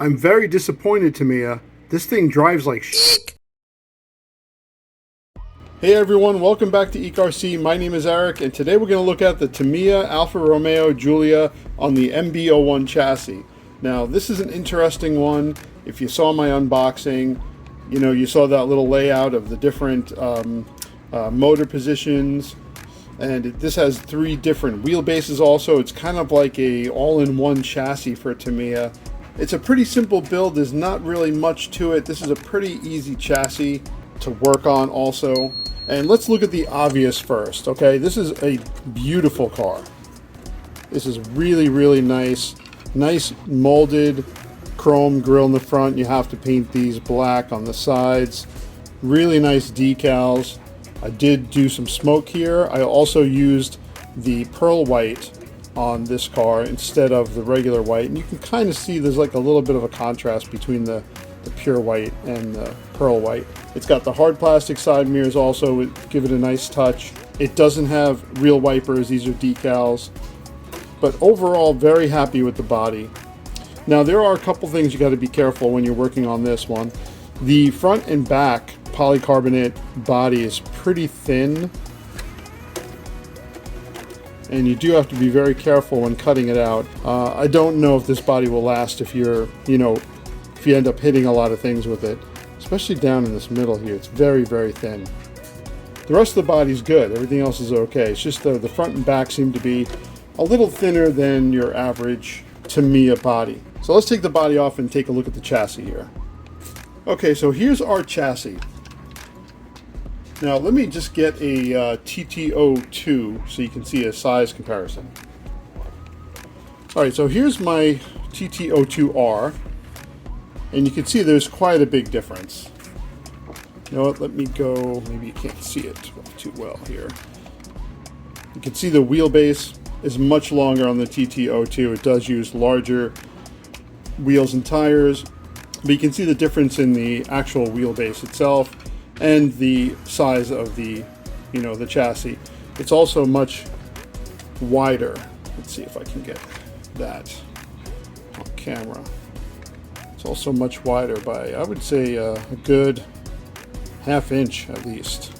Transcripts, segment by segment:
I'm very disappointed, Tamiya. This thing drives like shit. Hey everyone, welcome back to ECRC. My name is Eric, and today we're going to look at the Tamiya Alfa Romeo Giulia on the MB-01 chassis. Now, this is an interesting one. If you saw my unboxing, you saw that little layout of the different motor positions, and this has 3 different wheelbases also. It's kind of like a all-in-one chassis for Tamiya. It's a pretty simple build. There's not really much to it. This is a pretty easy chassis to work on also. And let's look at the obvious first, okay? This is a beautiful car. This is really, really nice. Nice molded chrome grille in the front. You have to paint these black on the sides. Really nice decals. I did do some smoke here. I also used the pearl white on this car instead of the regular white. And you can kind of see there's like a little bit of a contrast between the pure white and the pearl white. It's got the hard plastic side mirrors also, give it a nice touch. It doesn't have real wipers, these are decals. But overall, very happy with the body. Now there are a couple things you got to be careful when you're working on this one. The front and back polycarbonate body is pretty thin, and you do have to be very careful when cutting it out. I don't know if this body will last if you're, if you end up hitting a lot of things with it, especially down in this middle here. It's very, very thin. The rest of the body's good. Everything else is okay. It's just the front and back seem to be a little thinner than your average Tamiya body. So let's take the body off and take a look at the chassis here. Okay, so here's our chassis. Now let me just get a TT02 so you can see a size comparison. Alright, so here's my TT02R. And you can see there's quite a big difference. You know what, let me go, maybe you can't see it too well here. You can see the wheelbase is much longer on the TT02. It does use larger wheels and tires, but you can see the difference in the actual wheelbase itself and the size of the, the chassis. It's also much wider. Let's see if I can get that on camera. It's also much wider by, I would say, a good ½ inch at least.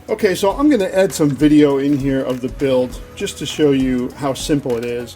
Okay, so I'm going to add some video in here of the build just to show you how simple it is.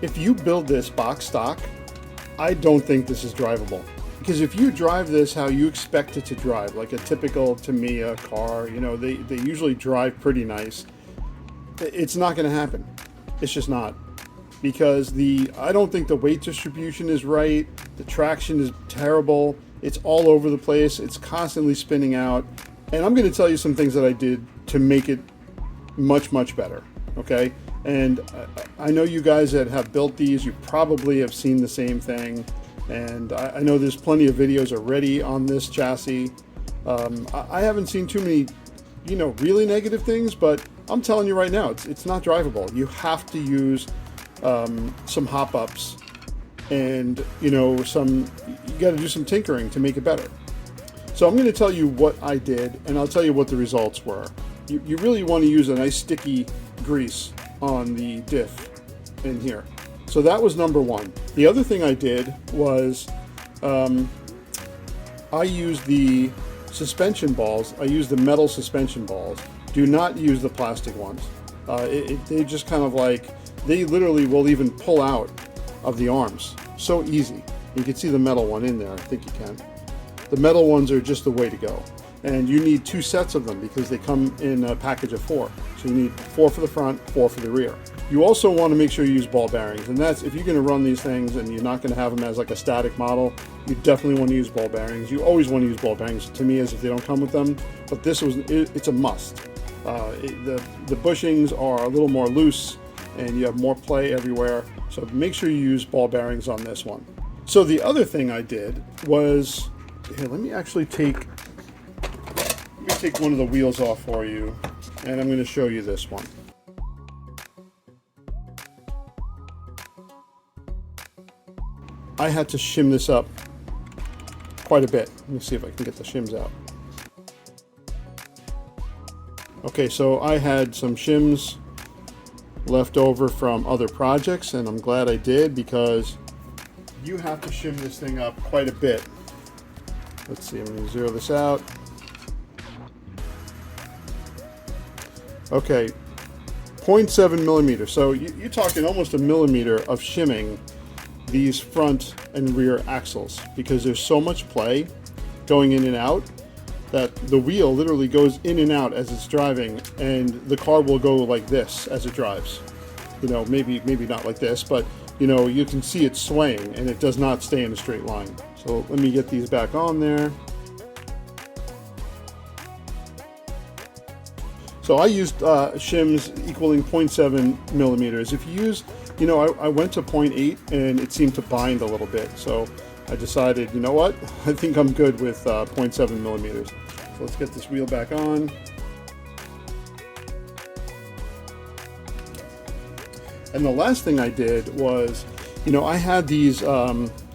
if you build this box stock, I don't think this is drivable. Because if you drive this how you expect it to drive, like a typical Tamiya car, you know, they usually drive pretty nice. It's not going to happen. It's just not. Because I don't think the weight distribution is right. The traction is terrible. It's all over the place. It's constantly spinning out. And I'm going to tell you some things that I did to make it much, much better. Okay? And I know you guys that have built these, you probably have seen the same thing. And I know there's plenty of videos already on this chassis. I haven't seen too many, you know, really negative things, but I'm telling you right now, it's not drivable. You have to use some hop-ups and, you know, you got to do some tinkering to make it better. So I'm going to tell you what I did, and I'll tell you what the results were. You really want to use a nice sticky grease on the diff in here. So that was number one. The other thing I did was I used the suspension balls. I used the metal suspension balls. Do not use the plastic ones. They just kind of like, they literally will even pull out of the arms. So easy. You can see the metal one in there. I think you can. The metal ones are just the way to go. And you need 2 sets of them because they come in a package of 4. So you need 4 for the front, 4 for the rear. You also want to make sure you use ball bearings, and that's if you're going to run these things and you're not going to have them as like a static model, you definitely want to use ball bearings. You always want to use ball bearings, to me, as if they don't come with them, but it's a must. The bushings are a little more loose and you have more play everywhere, so make sure you use ball bearings on this one. So the other thing I did was, here, let me take one of the wheels off for you, and I'm going to show you this one. I had to shim this up quite a bit. Let me see if I can get the shims out. Okay, so I had some shims left over from other projects, and I'm glad I did because you have to shim this thing up quite a bit. Let's see, I'm going to zero this out. Okay, 0.7 millimeters. So you're talking almost a millimeter of shimming these front and rear axles because there's so much play going in and out that the wheel literally goes in and out as it's driving, and the car will go like this as it drives. You know, maybe not like this, but you know, you can see it swaying and it does not stay in a straight line. So let me get these back on there. So I used shims equaling 0.7 millimeters. If you use, you know, I went to 0.8 and it seemed to bind a little bit. So I decided, you know what, I think I'm good with 0.7 millimeters. So let's get this wheel back on. And the last thing I did was, you know, I had these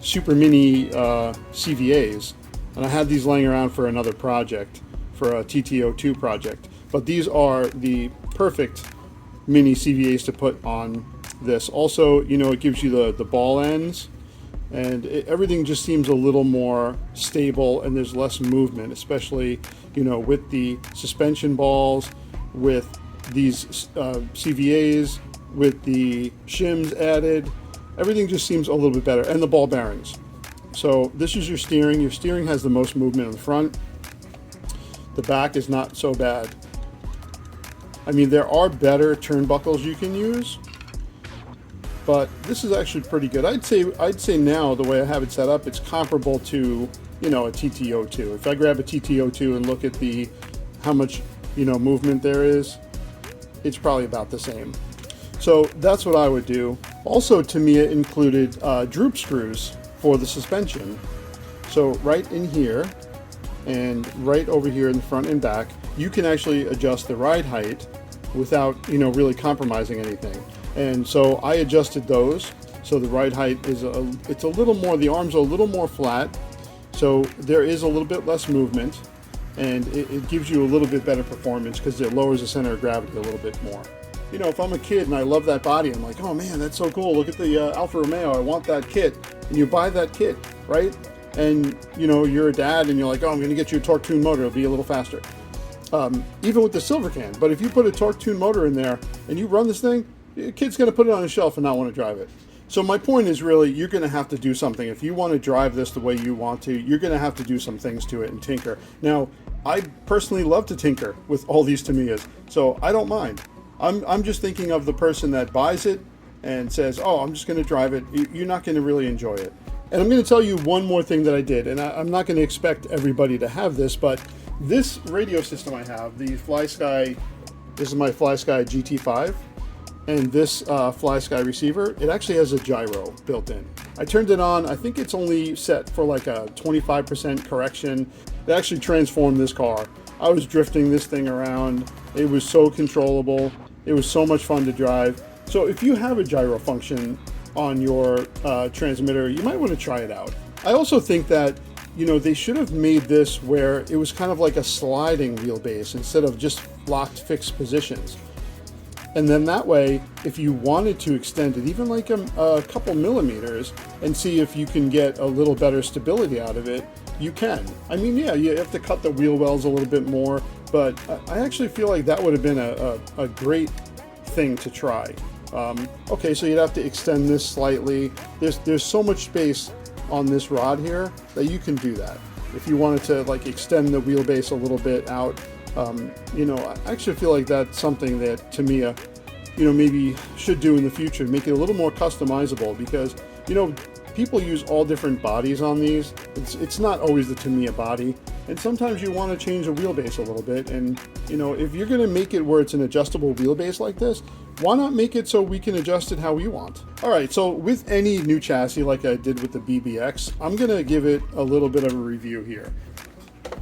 super mini CVAs, and I had these laying around for another project, for a TTO2 project. But these are the perfect mini CVAs to put on this. Also, you know, it gives you the ball ends, and everything just seems a little more stable, and there's less movement, especially, you know, with the suspension balls, with these CVAs, with the shims added. Everything just seems a little bit better, and the ball bearings. So this is your steering. Your steering has the most movement in the front. The back is not so bad. I mean, there are better turnbuckles you can use, but this is actually pretty good. I'd say now, the way I have it set up, it's comparable to, you know, a TTO2. If I grab a TTO2 and look at how much, you know, movement there is, it's probably about the same. So that's what I would do. Also, Tamiya included droop screws for the suspension. So right in here and right over here in the front and back, you can actually adjust the ride height without, you know, really compromising anything. And so I adjusted those so the ride height is it's a little more, the arms are a little more flat, so there is a little bit less movement, and it gives you a little bit better performance because it lowers the center of gravity a little bit more. You know, if I'm a kid and I love that body, I'm like, oh man, that's so cool, look at the Alfa Romeo, I want that kit. And you buy that kit, right? And you know, you're a dad and you're like, oh, I'm gonna get you a torque tune motor, it'll be a little faster. Even with the silver can, but if you put a torque tune motor in there and you run this thing, your kid's going to put it on a shelf and not want to drive it. So my point is really, you're going to have to do something. If you want to drive this the way you want to, you're going to have to do some things to it and tinker. Now, I personally love to tinker with all these Tamiyas, so I don't mind. I'm just thinking of the person that buys it and says, oh, I'm just going to drive it. You're not going to really enjoy it. And I'm going to tell you one more thing that I did, and I'm not going to expect everybody to have this, but this radio system I have, the FlySky, this is my FlySky GT5, and this FlySky receiver, it actually has a gyro built in. I turned it on, I think it's only set for like a 25% correction. It actually transformed this car. I was drifting this thing around. It was so controllable. It was so much fun to drive. So if you have a gyro function on your transmitter, you might want to try it out. I also think that, you know, they should have made this where it was kind of like a sliding wheelbase instead of just locked fixed positions. And then that way, if you wanted to extend it even like a couple millimeters and see if you can get a little better stability out of it, you can. I mean, yeah, you have to cut the wheel wells a little bit more, but I actually feel like that would have been a great thing to try. Okay, so you'd have to extend this slightly. There's so much space on this rod here that you can do that. If you wanted to like extend the wheelbase a little bit out, you know, I actually feel like that's something that Tamiya, you know, maybe should do in the future, make it a little more customizable, because, you know, people use all different bodies on these. It's not always the Tamiya body, and sometimes you want to change the wheelbase a little bit. And, you know, if you're going to make it where it's an adjustable wheelbase like this, why not make it so we can adjust it how we want? All right, so with any new chassis like I did with the BBX, I'm going to give it a little bit of a review here.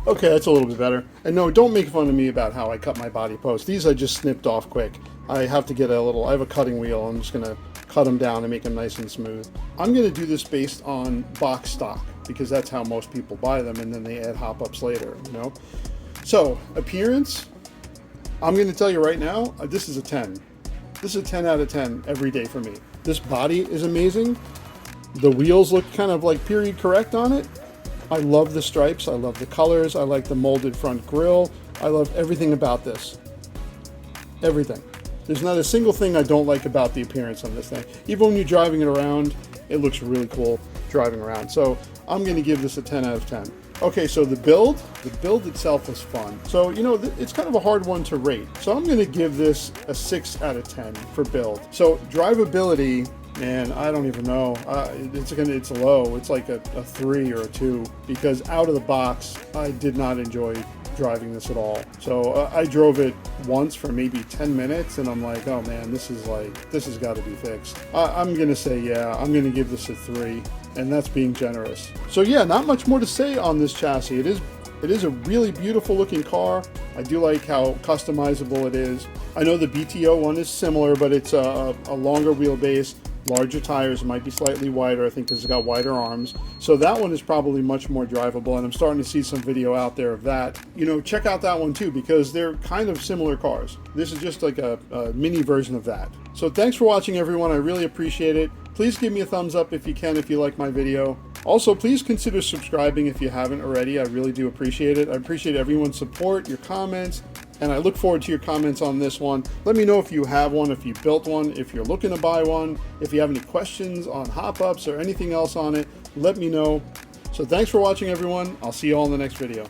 Okay, that's a little bit better. And no, don't make fun of me about how I cut my body posts. These I just snipped off quick. I have to get I have a cutting wheel. I'm just gonna cut them down and make them nice and smooth. I'm gonna do this based on box stock, because that's how most people buy them, and then they add hop-ups later, you know? So, appearance, I'm gonna tell you right now, this is a 10. This is a 10 out of 10 every day for me. This body is amazing. The wheels look kind of like period correct on it. I love the stripes, I love the colors, I like the molded front grille. I love everything about this. Everything. There's not a single thing I don't like about the appearance on this thing. Even when you're driving it around, it looks really cool driving around. So I'm going to give this a 10 out of 10. Okay, so the build itself was fun. So, you know, it's kind of a hard one to rate. So I'm going to give this a 6 out of 10 for build. So drivability, man, I don't even know. It's low. It's like a 3 or a 2, because out of the box, I did not enjoy driving this at all. So I drove it once for maybe 10 minutes, and I'm like, oh man, this has got to be fixed. I'm gonna say, yeah, I'm gonna give this a 3, and that's being generous. So yeah, not much more to say on this chassis. It is a really beautiful looking car. I do like how customizable it is. I know the BTO one is similar, but it's a longer wheelbase, larger tires, might be slightly wider, I think, because it's got wider arms. So that one is probably much more drivable, and I'm starting to see some video out there of that. You know, check out that one too, because they're kind of similar cars. This is just like a mini version of that. So thanks for watching, everyone. I really appreciate it. Please give me a thumbs up if you can, if you like my video. Also, please consider subscribing if you haven't already. I really do appreciate it. I appreciate everyone's support, your comments, and I look forward to your comments on this one. Let me know if you have one, if you built one, if you're looking to buy one, if you have any questions on hop-ups or anything else on it, let me know. So thanks for watching, everyone. I'll see you all in the next video.